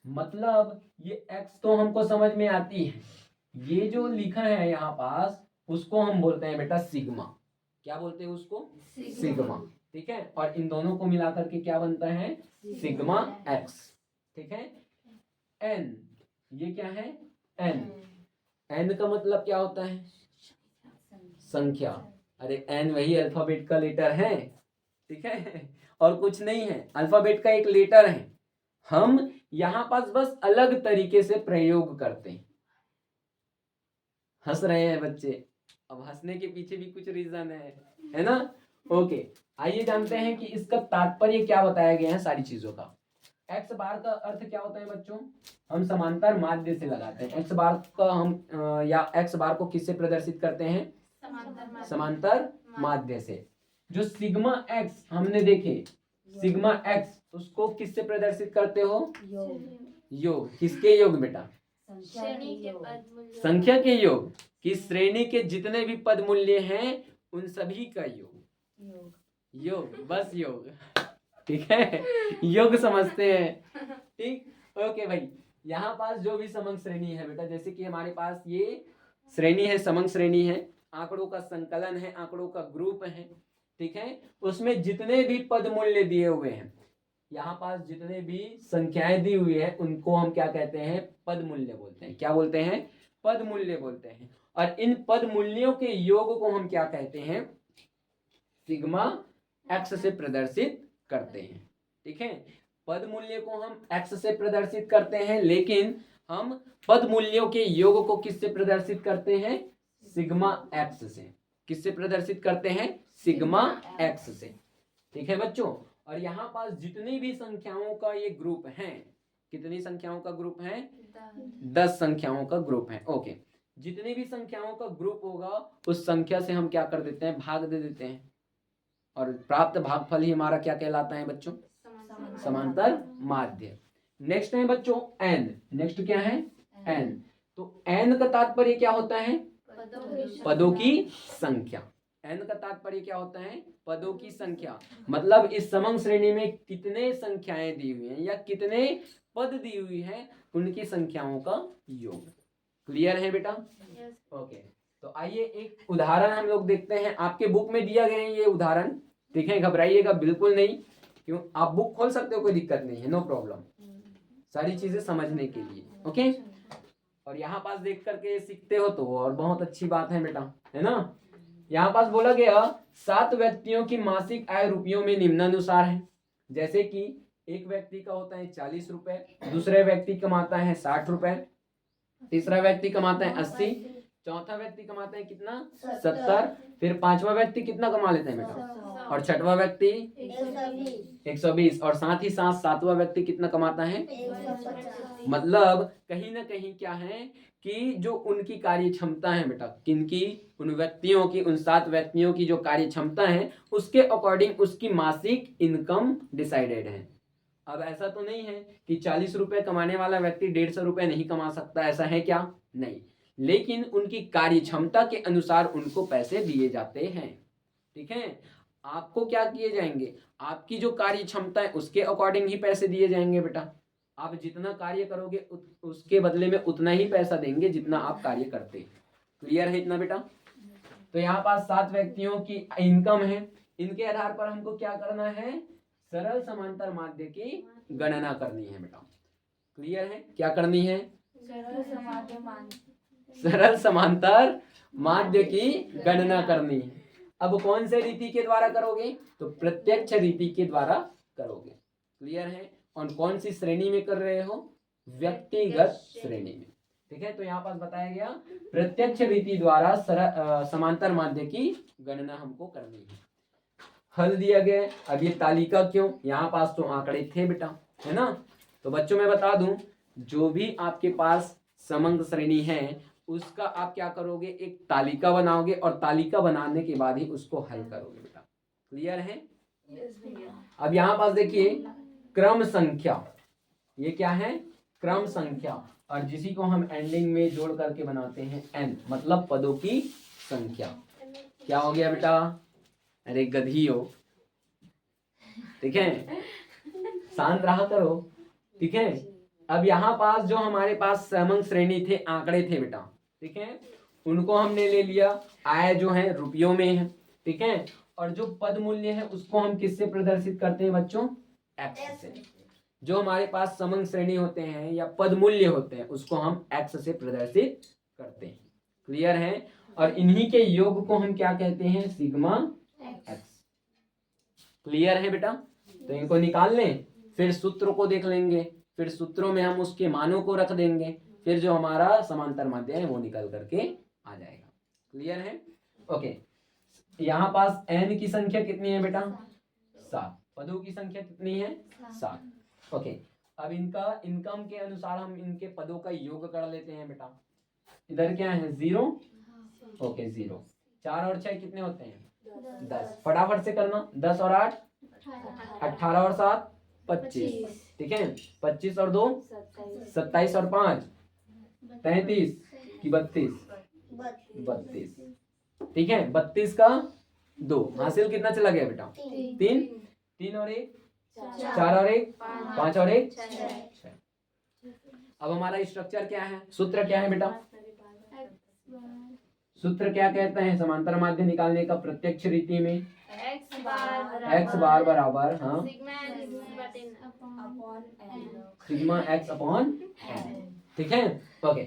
मतलब ये x तो हमको समझ में आती है, ये जो लिखा है यहाँ पास उसको हम बोलते हैं बेटा सिग्मा। क्या बोलते हैं उसको? सिग्मा। ठीक है, और इन दोनों को मिलाकर के क्या बनता है? Sigma x। ठीक है, n, ये क्या है? n। n का मतलब क्या होता है? संख्या। अरे n वही अल्फाबेट का लेटर है। ठीक है, और कुछ नहीं है, अल्फाबेट का एक लेटर है। हम यहाँ पास बस अलग तरीके से प्रयोग करते हैं। हंस रहे हैं बच्चे, अब हंसने के पीछे भी कुछ रीजन है ना? ओके, आइए जानते हैं कि इसका तात्पर्य क्या बताया गया है सारी चीजों का। एक्स बार का अर्थ क्या होता है बच्चों? हम समांतर माध्य से लगाते हैं। एक्स बार का हम या एक्स बार को किससे प्रदर्शित करते हैं? समांतर माध्य से। जो सिग्मा एक्स हमने देखे, सिग्मा एक्स, उसको किससे प्रदर्शित करते हो? योग। किसके योग बेटा? संख्या के योग। किस श्रेणी के जितने भी पद मूल्य हैं उन सभी का योग। योग, बस योग। ठीक है, योग समझते हैं। ठीक, ओके भाई, यहाँ पास जो भी समंग श्रेणी है बेटा, जैसे कि हमारे पास ये श्रेणी है, समंग श्रेणी है, आंकड़ों का संकलन है, आंकड़ों का ग्रुप है। ठीक है, उसमें जितने भी पद मूल्य दिए हुए हैं, यहाँ पास जितने भी संख्याएं दी हुई है, उनको हम क्या कहते हैं? पद मूल्य बोलते हैं। क्या बोलते हैं? पद मूल्य बोलते हैं। और इन पद मूल्यों के योग को हम क्या कहते हैं? सिग्मा एक्स से प्रदर्शित करते हैं। ठीक है, पद मूल्य को हम एक्स से प्रदर्शित करते हैं, लेकिन हम पद मूल्यों के योग को किससे प्रदर्शित करते हैं? सिग्मा एक्स से। किससे प्रदर्शित करते हैं? सिग्मा एक्स से। ठीक है बच्चों, और यहाँ पास जितनी भी संख्याओं का ये ग्रुप है, कितनी संख्याओं का ग्रुप है? 10 संख्याओं का ग्रुप है। ओके, जितनी भी संख्याओं का ग्रुप होगा उस संख्या से हम क्या कर देते हैं? भाग दे देते हैं, और प्राप्त भागफल ही हमारा क्या कहलाता है बच्चों? समांतर माध्य। नेक्स्ट है बच्चों n। नेक्स्ट क्या है? n। तो n का तात्पर्य क्या होता है? पदों की संख्या। n का तात्पर्य क्या होता है? पदों की संख्या। मतलब इस समंग श्रेणी में कितने संख्याएं दी हुई हैं या कितने पद दी हुई है, उनकी संख्याओं का योग। क्लियर है बेटा? ओके, तो आइए एक उदाहरण हम लोग देखते हैं, आपके बुक में दिया गया है ये उदाहरण, ठीक है, घबराइएगा बिल्कुल नहीं, क्यों, आप बुक खोल सकते हो, कोई दिक्कत नहीं है, नो प्रॉब्लम, सारी चीजें समझने के लिए, ओके। और यहाँ पास देख करके सीखते हो तो और बहुत अच्छी बात है बेटा, है ना। यहाँ पास बोला गया 7 व्यक्तियों की मासिक आय रुपयों में निम्नानुसार है, जैसे कि एक व्यक्ति का होता है 40 रुपए, दूसरे व्यक्ति कमाता है 60 रुपए, तीसरा व्यक्ति कमाता है 80, चौथा व्यक्ति कमाता है कितना 70, फिर पांचवा व्यक्ति कितना कमा लेते हैं बेटा, और छठवां व्यक्ति 120, और साथ ही साथ सातवां व्यक्ति कितना कमाता है। मतलब कहीं ना कहीं क्या है कि जो उनकी कार्य क्षमता है बेटा, किनकी, उन व्यक्तियों की, उन 7 व्यक्तियों की जो कार्य क्षमता है उसके अकॉर्डिंग उसकी मासिक इनकम डिसाइडेड है। अब ऐसा तो नहीं है कि 40 रुपए कमाने वाला व्यक्ति 150 रुपए नहीं कमा सकता, ऐसा है क्या, नहीं, लेकिन उनकी कार्य क्षमता के अनुसार उनको पैसे दिए जाते हैं, ठीक है। आपको क्या किए जाएंगे, आपकी जो कार्य क्षमता है उसके अकॉर्डिंग ही पैसे दिए जाएंगे बेटा, आप जितना कार्य करोगे उसके बदले में उतना ही पैसा देंगे जितना आप कार्य करते। क्लियर है इतना बेटा। तो यहाँ पास 7 व्यक्तियों की इनकम है, इनके आधार पर हमको क्या करना है, सरल समांतर माध्य की गणना करनी है बेटा। क्लियर है, क्या करनी है, सरल समांतर माध्य की गणना करनी है। अब कौन से रीति के द्वारा करोगे, तो प्रत्यक्ष रीति के द्वारा करोगे। क्लियर है, और कौन सी श्रेणी में कर रहे हो, व्यक्तिगत श्रेणी में, ठीक है। तो यहाँ पास बताया गया प्रत्यक्ष रीति द्वारा समांतर माध्य की गणना हमको करनी है। हल दिया गया। अब ये तालिका क्यों, यहाँ पास तो आंकड़े थे बेटा, है ना। तो बच्चों मैं बता दूं, जो भी आपके पास समंग श्रेणी है उसका आप क्या करोगे, एक तालिका बनाओगे, और तालिका बनाने के बाद ही उसको हल करोगे बेटा। क्लियर है। अब यहाँ पास देखिए क्रम संख्या, ये क्या है, क्रम संख्या, और जिसी को हम एंडिंग में जोड़ करके बनाते हैं n, मतलब पदों की संख्या। क्या हो गया बेटा, अरे गधी हो, ठीक है, शांत रहा करो, ठीक है। अब यहाँ पास जो हमारे पास समंग श्रेणी थे, आंकड़े थे बेटा, ठीक है, उनको हमने ले लिया, आय जो है रुपयों में है, ठीक है, और जो पद मूल्य है उसको हम किससे प्रदर्शित करते हैं बच्चों, एक्स से। जो हमारे पास समंग श्रेणी होते हैं या पद मूल्य होते हैं उसको हम एक्स से प्रदर्शित करते हैं। क्लियर है, और इन्हीं के योग को हम क्या कहते हैं, सिग्मा एक्स। क्लियर है बेटा। तो इनको निकाल लें, फिर सूत्र को देख लेंगे, फिर सूत्रों में हम उसके मानों को रख देंगे, फिर जो हमारा समांतर माध्य है वो निकल करके आ जाएगा। क्लियर है, ओके। यहाँ पास n की संख्या कितनी है बेटा, 7, पदों की संख्या कितनी है, 7, ओके। अब इनका इनकम के अनुसार हम इनके पदों का योग कर लेते हैं बेटा। इधर क्या है 0, ओके 0, 4 और 6 कितने होते हैं 10, फटाफट से करना, 10 और 8 18 और 7 25, ठीक है, 25 और 2 27 और 5 33 की 32, ठीक है, 32 का 2 हासिल कितना चला गया बेटा, 3 और 1 4 और 1 5 और 1 6। अब हमारा स्ट्रक्चर क्या है, सूत्र क्या है बेटा, सूत्र क्या कहते हैं समांतर माध्य निकालने का प्रत्यक्ष रीति में, x बार बराबर, हाँ, सिग्मा x अपॉन n, ठीक है, ओके,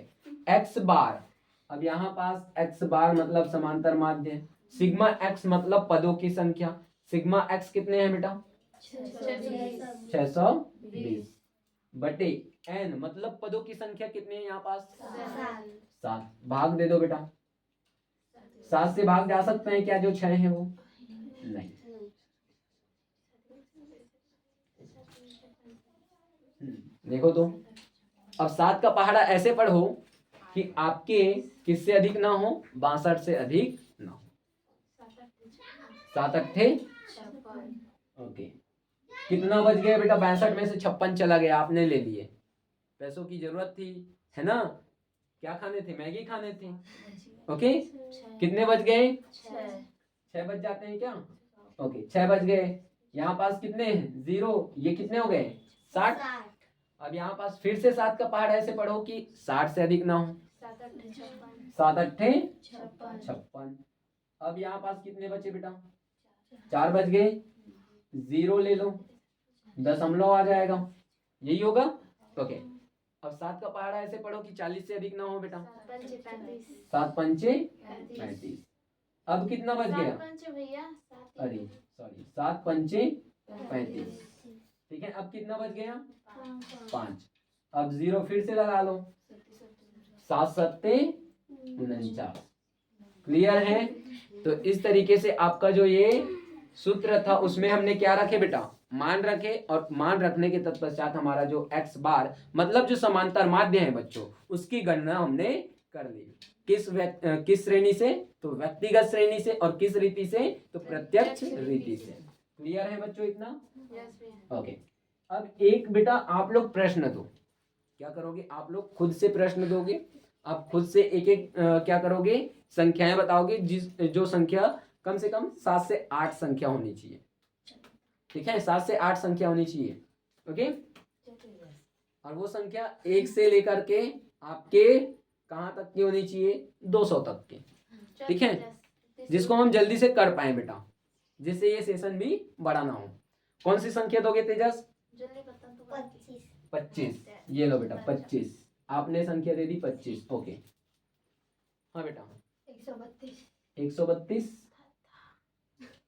x बार। अब यहाँ पास x बार मतलब समांतर माध्य, सिग्मा x मतलब पदों की संख्या, सिग्मा x कितने हैं बेटा 620 बटे n मतलब पदों की संख्या कितनी है यहाँ पास 7, भाग दे दो बेटा, 7 से भाग जा सकते हैं क्या, जो 6 है वो नहीं। देखो तो अब 7 का पहाड़ा ऐसे पढ़ो कि आपके किससे अधिक ना हो, 62 से अधिक ना हो, 7 अट्ठे, ओके, कितना बच गया बेटा, 62 में से 56 चला गया, आपने ले लिए, पैसों की जरूरत थी, है ना, क्या खाने थे, मैगी खाने थे, ओके, कितने बच गए 6 बच जाते हैं क्या, ओके 6 बच गए। यहाँ पास कितने हैं 0, ये कितने हो गए 60। अब यहाँ पास फिर से 7 का पहाड़ ऐसे पढ़ो कि 60 से अधिक ना हो, सात अट्ठे छप्पन 56। अब यहाँ पास कितने बचे बेटा? 4 बच गए, 0 ले लो, दशमलव आ जाएगा, यही होगा। ओके, अब 7 का पहाड़ा ऐसे पढ़ो कि 40 से अधिक ना हो बेटा। 7 पंचे 35। अब कितना बच गया? अरे सॉरी, 7 पंचे 35। ठीक है, अब कितना बच गया? 5। अब 0 फिर से लगा लो, 7 सत्ते 49। क्लियर है? तो इस तरीके से आपका जो ये सूत्र था उसमें हमने क्या रखे बेटा? मान रखे, और मान रखने के तत्पश्चात हमारा जो x बार मतलब जो समांतर माध्य है बच्चों, उसकी गणना हमने कर ली। किस श्रेणी से? तो व्यक्तिगत श्रेणी से। और किस रीति से? तो प्रत्यक्ष रीति से। क्लियर है बच्चों इतना? ओके, अब एक बेटा आप लोग प्रश्न दो। क्या करोगे? आप लोग खुद से प्रश्न दोगे। आप खुद से एक एक क्या करोगे? संख्याएं बताओगे, जो संख्या कम से कम 7 से 8 संख्या होनी चाहिए। ठीक है, 7 से 8 संख्या होनी चाहिए। ओके, और वो संख्या 1 से लेकर के आपके कहाँ तक की होनी चाहिए? 200 तक की। ठीक है, जिसको हम जल्दी से कर पाए बेटा, जिससे ये सेशन भी बड़ा ना हो। कौन सी संख्या दोगे तेजस? 25। ये लो बेटा 25, आपने संख्या दे दी 25। ओके, हाँ बेटा 132।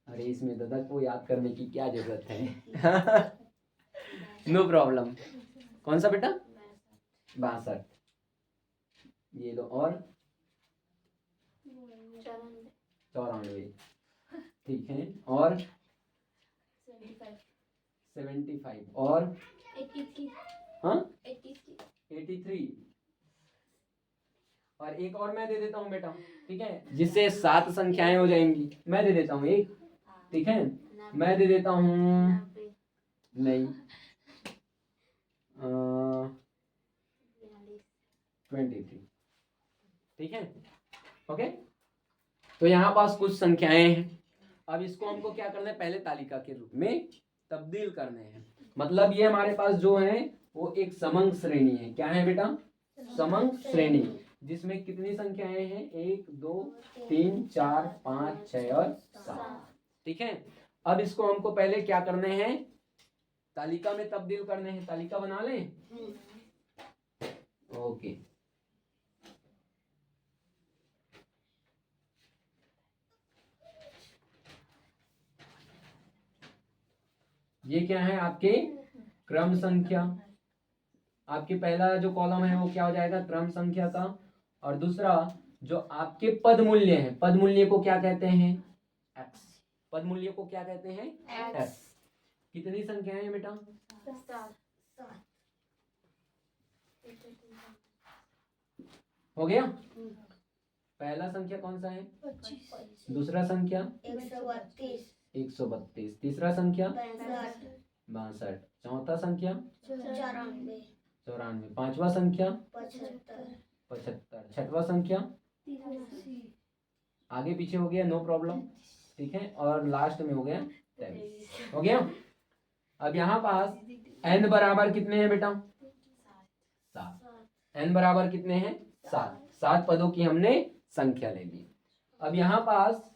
अरे इसमें दादा को याद करने की क्या जरूरत है? No problem. कौन सा बेटा? 62। ये लो, और 94। ठीक है, और 75, और हाँ 83। और एक और मैं दे देता हूँ बेटा, ठीक है, जिससे 7 संख्याएं हो जाएंगी। मैं दे देता हूँ एक, ठीक है, मैं दे देता हूँ, नहीं 23। ठीक है, ओके। तो यहाँ पास कुछ संख्याएं हैं। अब इसको हमको क्या करना है? पहले तालिका के रूप में तब्दील करने हैं। मतलब ये हमारे पास जो है वो एक समंग श्रेणी है। क्या है बेटा? समंग श्रेणी, जिसमें कितनी संख्याएं हैं? 1 2 3 4 5 6 और 7। ठीक है, अब इसको हमको पहले क्या करने हैं? तालिका में तब्दील करने हैं। तालिका बना लें। ओके, ये क्या है? आपके क्रम संख्या। आपके पहला जो कॉलम है वो क्या हो जाएगा? क्रम संख्या का। और दूसरा जो आपके पद मूल्य है, पद मूल्य को क्या कहते हैं? x। पद मूल्य को क्या कहते हैं? x। कितनी संख्याएं हैं बेटा? 7। हो गया? पहला संख्या कौन सा है? 25। दूसरा संख्या 132। 132। तीसरा संख्या 62। 62। चौथा संख्या 94। 94। पांचवा संख्या 75। 75। छठवा संख्या 83। आगे पीछे हो गया, नो प्रॉब्लम। ठीक है, और लास्ट में हो गया 23। हो गया? अब यहाँ पास n बराबर कितने हैं बेटा? 7। n बराबर कितने हैं? 7। 7 पदों की हमने संख्या ले ली। अब यहाँ पास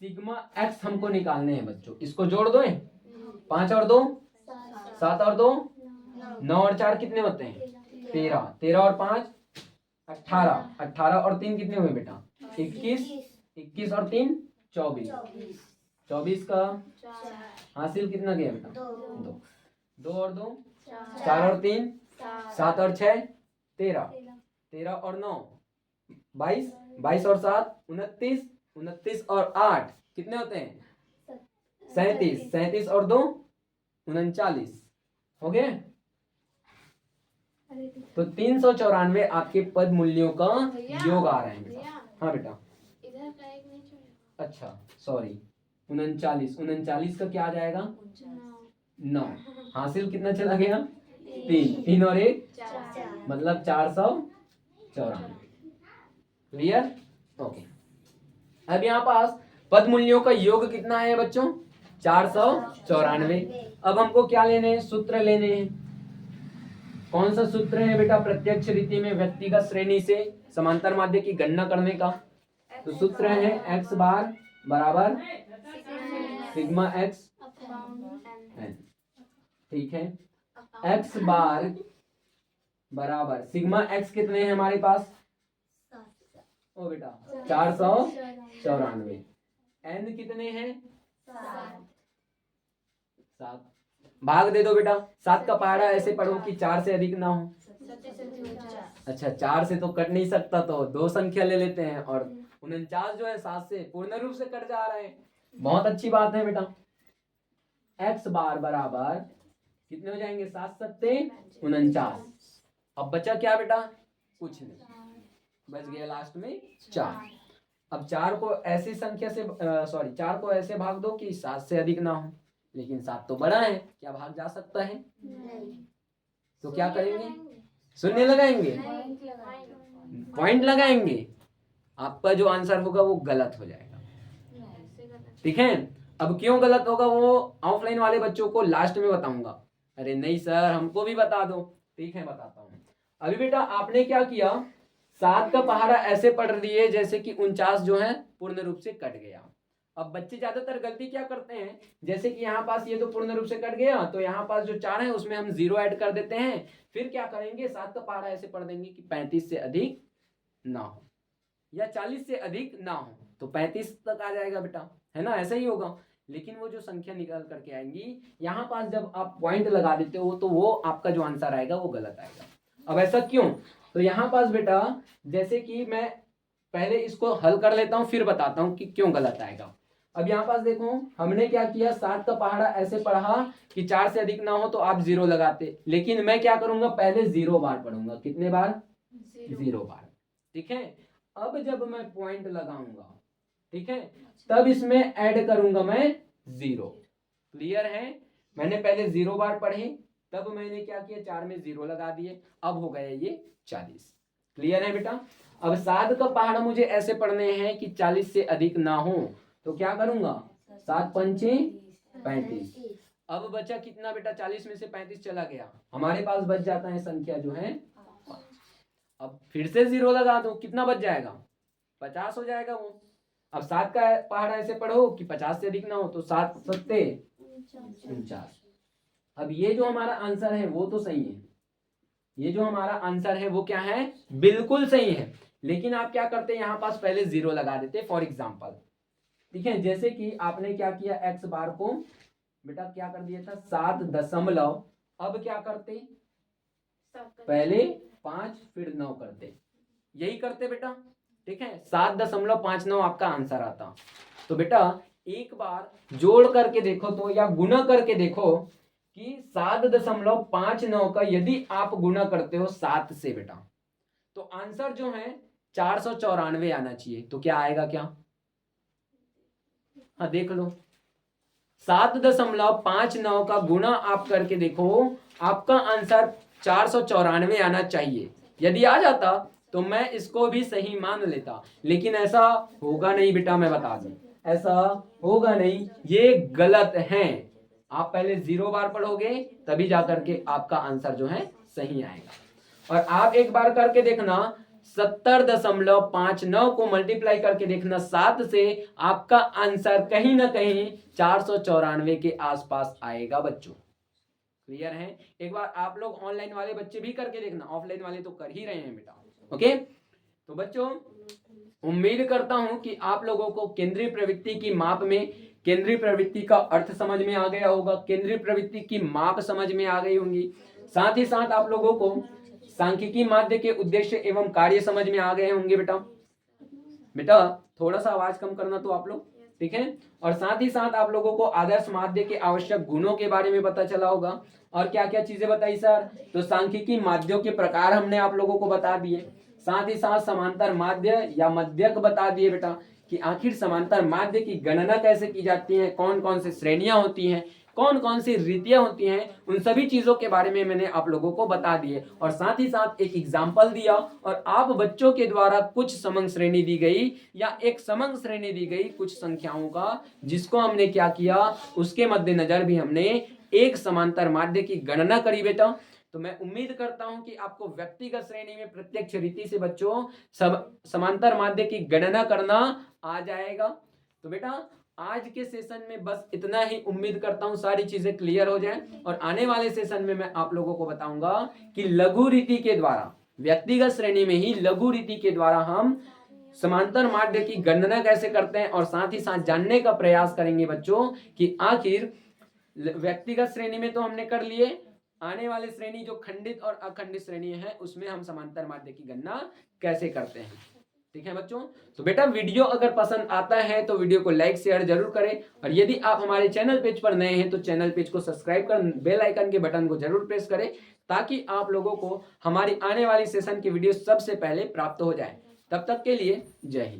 सिग्मा x हमको निकालने हैं बच्चों। इसको जोड़ दो। 5 और 2 7 और 2 9 और 4 कितने होते हैं? 13। 13 और 5 18। 18 और 3 कितने हुए बेटा? 21। 21 और 3 24। 24 का हासिल कितना गया बेटा? 2। 2 और 2 4 और 3 7 और 6 13। 13 और 9 22। 22 और 7 29। 29 और 8 कितने होते हैं? 37। 37 और 2 39। हो गए? तो 394 आपके पद मूल्यों का योग आ रहे हैं बेटा। हाँ बेटा, इधर का एक नहीं छोड़ेगा। अच्छा सॉरी, 39। 39 का क्या आ जाएगा? 9। हासिल कितना चला गया? 3। 3 और 1 मतलब 494। क्लियर? ओके, अब यहाँ पास पद मूल्यों का योग कितना है बच्चों? 494। अब हमको क्या लेने हैं? सूत्र लेने हैं। कौन सा सूत्र है बेटा प्रत्यक्ष रीति में व्यक्तिगत श्रेणी से समांतर माध्य की गणना करने का? तो सूत्र है x बार बराबर सिग्मा x n। ठीक है, x बार बराबर सिग्मा x कितने हैं हमारे पास? ओ बेटा 494। n कितने हैं? 7। भाग दे दो बेटा। 7 का पहाड़ा ऐसे पढ़ो कि 4 से अधिक ना हो। अच्छा 4 से तो कट नहीं सकता, तो दो संख्या ले लेते हैं और 49 जो है 7 से पूर्ण रूप से कट जा रहे हैं। बहुत अच्छी बात है बेटा। x बार बराबर कितने हो जाएंगे? 7 सत्ते 49। अब बचा क्या बेटा? कुछ नहीं, बच गया लास्ट में 4। अब 4 को ऐसी संख्या से 4 को ऐसे भाग दो कि 7 से अधिक ना हो, लेकिन 7 तो बड़ा है, क्या भाग जा सकता है? तो क्या करेंगे? शून्य लगाएंगे, पॉइंट लगाएंगे। आपका जो आंसर होगा वो गलत हो जाएगा। ठीक है, अब क्यों गलत होगा वो ऑफलाइन वाले बच्चों को लास्ट में बताऊंगा। अरे नहीं सर हमको भी बता दो। ठीक है बताता हूँ। अभी बेटा आपने क्या किया, 7 का पहाड़ा ऐसे पढ़ दिए जैसे कि 49 जो है पूर्ण रूप से कट गया। अब बच्चे ज्यादातर गलती क्या करते हैं, जैसे कि यहाँ पास ये तो पूर्ण रूप से कट गया, तो यहाँ पास जो 4 है उसमें हम 0 ऐड कर देते हैं। फिर क्या करेंगे, 7 का पहाड़ा ऐसे पढ़ देंगे कि 35 से अधिक ना हो या 40 से अधिक ना हो, तो 35 तक आ जाएगा बेटा, है ना? ऐसा ही होगा। लेकिन वो जो संख्या निकाल करके आएंगी, यहाँ पास जब आप पॉइंट लगा देते हो तो वो आपका जो आंसर आएगा वो गलत आएगा। अब ऐसा क्यों? तो यहाँ पास बेटा जैसे कि मैं पहले इसको हल कर लेता हूँ फिर बताता हूँ कि क्यों गलत आएगा। अब यहाँ पास देखो हमने क्या किया, 7 का पहाड़ा ऐसे पढ़ा कि 4 से अधिक ना हो तो आप 0 लगाते, लेकिन मैं क्या करूंगा, पहले 0 बार पढ़ूंगा। कितने बार? 0 बार। ठीक है, अब जब मैं पॉइंट लगाऊंगा, ठीक है, तब इसमें ऐड करूंगा मैं 0। क्लियर है? मैंने पहले 0 बार पढ़े, तब मैंने क्या किया, 4 में 0 लगा दिए, अब हो गया ये 40। क्लियर है बेटा? अब 7 का पहाड़ा मुझे ऐसे पढ़ने हैं कि 40 से अधिक ना हो, तो क्या करूंगा, 7 पंचे 35। अब बचा कितना बेटा, 40 में से 35 चला गया, हमारे पास बच जाता है संख्या जो है 5। अब फिर से 0 लगा दो, कितना बच जाएगा, 50 हो जाएगा वो। अब 7 का पहाड़ा ऐसे पढ़ो कि 50 से अधिक ना हो, तो 7 सत्ते 49। अब ये जो हमारा आंसर है वो तो सही है, ये जो हमारा आंसर है वो क्या है, बिल्कुल सही है। लेकिन आप क्या करते हैं, यहाँ पास पहले 0 लगा देते फॉर एग्जाम्पल। ठीक है, जैसे कि आपने क्या किया, x बार को बेटा क्या कर दिया था 7 दशमलव, अब क्या करते, पहले 5 फिर 9 करते, यही करते बेटा। ठीक है, 7.59 आपका आंसर आता। तो बेटा एक बार जोड़ करके देखो तो या गुना करके देखो कि 7.59 का यदि आप गुना करते हो 7 से बेटा, तो आंसर जो है 494 आना चाहिए। तो क्या आएगा, क्या? हाँ देख लो, 7.59 का गुना आप करके देखो, आपका आंसर 494 आना चाहिए। यदि आ जाता तो मैं इसको भी सही मान लेता, लेकिन ऐसा होगा नहीं बेटा, मैं बता दूं ऐसा होगा नहीं, ये गलत है। आप पहले 0 बार पढ़ोगे तभी जाकर के आपका आंसर जो है सही आएगा। और आप एक बार करके देखना, 70.59 को मल्टीप्लाई करके देखना 7 से, आपका आंसर कहीं ना कहीं 494 के आसपास आएगा बच्चों। क्लियर है? एक बार आप लोग ऑनलाइन वाले बच्चे भी करके देखना, ऑफलाइन वाले तो कर ही रहे हैं बेटा। ओके, तो बच्चों उम्मीद करता हूं कि आप लोगों को केंद्रीय प्रवृत्ति की माप में केंद्रीय प्रवृत्ति का अर्थ समझ में आ गया होगा, केंद्रीय प्रवृत्ति की माप समझ में आ गई होंगी। साथ ही साथ आप लोगों को सांख्यिकी माध्य के उद्देश्य एवं कार्य समझ में आ गए होंगे बेटा थोड़ा सा आवाज कम करना तो आप लोग, ठीक है। और साथ ही साथ आप लोगों को आदर्श माध्य के आवश्यक गुणों के बारे में पता चला होगा। और क्या क्या चीजें बताई सर, तो सांख्यिकी माध्यों के प्रकार हमने आप लोगों को बता दिए, साथ ही साथ समांतर माध्य या मध्यक बता दिए बेटा कि आखिर समांतर माध्य की गणना कैसे की जाती है, कौन कौन सी श्रेणियां होती हैं, कौन कौन सी रीतियां होती हैं, उन सभी चीजों के बारे में मैंने आप लोगों को बता दिए। और साथ ही साथ एक एग्जाम्पल दिया और आप बच्चों के द्वारा कुछ समंग श्रेणी दी गई या एक समंग श्रेणी दी गई कुछ संख्याओं का, जिसको हमने क्या किया, उसके मद्देनजर भी हमने एक समांतर माध्य की गणना करी बेटा। तो मैं उम्मीद करता हूं कि आपको व्यक्तिगत श्रेणी में प्रत्यक्ष रीति से बच्चों समांतर माध्य की गणना करना आ जाएगा। तो बेटा आज के सेशन में बस इतना ही, उम्मीद करता हूं सारी चीजें क्लियर हो जाएं और आने वाले सेशन में मैं आप लोगों को बताऊंगा कि लघु रीति के द्वारा, व्यक्तिगत श्रेणी में ही लघु रीति के द्वारा हम समांतर माध्य की गणना कैसे करते हैं और साथ ही साथ जानने का प्रयास करेंगे बच्चों कि आखिर व्यक्तिगत श्रेणी में तो हमने कर लिए, आने वाले श्रेणी जो खंडित और अखंडित श्रेणी है उसमें हम समांतर माध्य की गणना कैसे करते हैं। ठीक है बच्चों, तो बेटा वीडियो अगर पसंद आता है तो वीडियो को लाइक शेयर जरूर करें और यदि आप हमारे चैनल पेज पर नए हैं तो चैनल पेज को सब्सक्राइब कर बेल आइकन के बटन को जरूर प्रेस करें ताकि आप लोगों को हमारी आने वाली सेशन की वीडियो सबसे पहले प्राप्त हो जाए। तब तक के लिए जय हिंद।